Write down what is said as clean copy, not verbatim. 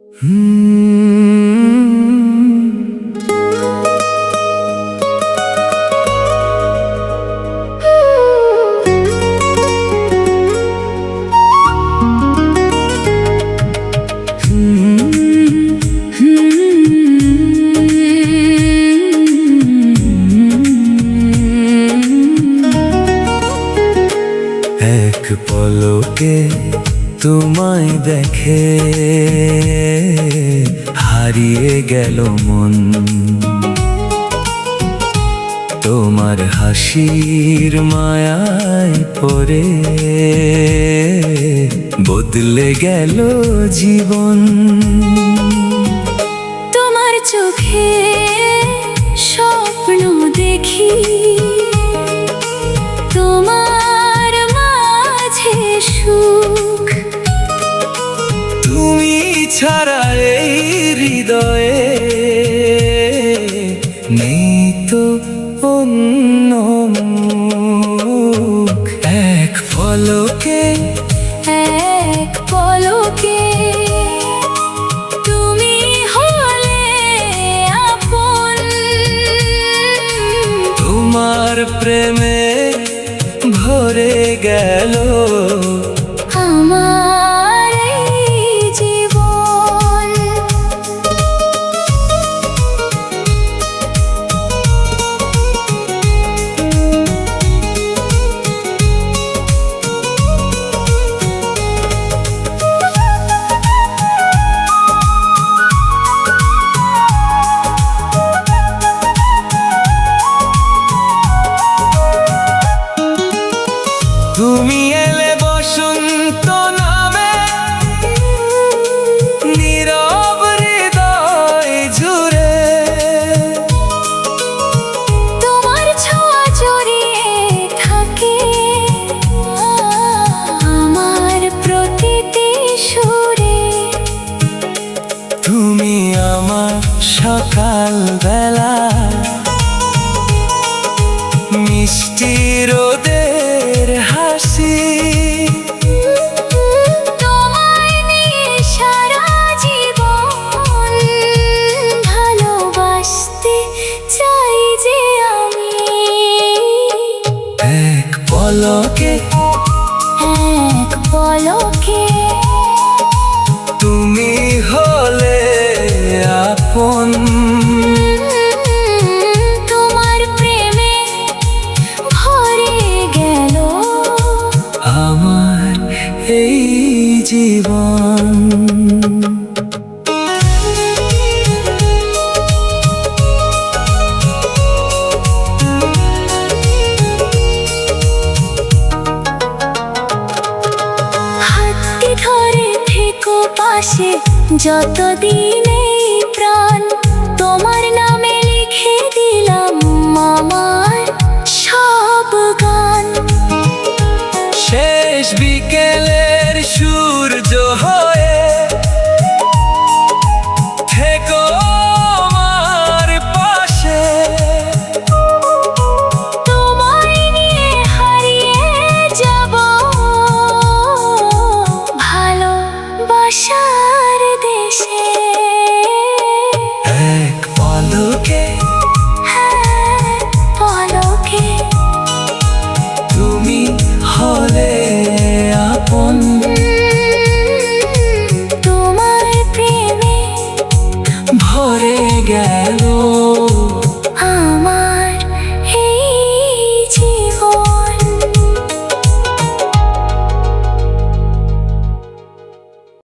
এক পলকে তোমায় দেখে হারিয়ে গেল মন, তোমার হাসির মায়ায় পড়ে বদলে গেল জীবন। তোমার চোখে স্বপ্ন দেখি, তোমার মাঝে সুখ, তুমি ছাড়া এই হৃদয়ে নেই তো অন্য মুখ। এক পলকে এক পলকে তুমি হলে আপন, তোমার প্রেমে ভরে গেল আমার এই জীবন। তুমি এলে বসন্ত নামে নীরব হৃদয় জুড়ে, তোমার ছোঁয়া জড়িয়ে থাকে আমার প্রতিটি সুরে। তুমি আমার সকাল বেলা মিষ্টি রোদের হাসি, তোমায় নিয়ে সারা জীবন ভালোবাসতে চাই যে আমি। এক পলকে এক পলকে তুমি হলে আপন, তোমার প্রেমে ভরে গেল আমার এই জীবন। হাতটি ধরে থেকো পাশে যতদিন এই প্রাণ, তোমার নামে লিখে দিলাম আমার সব গান। শেষ বিকেলের সূর্য হয়ে থেকো আমার পাশে, তোমায় নিয়ে হারিয়ে যাব ভালোবাসার দেশে। এক পলকে এক পলকে তুমি হলে আপন, তোমার প্রেমে ভরে গেল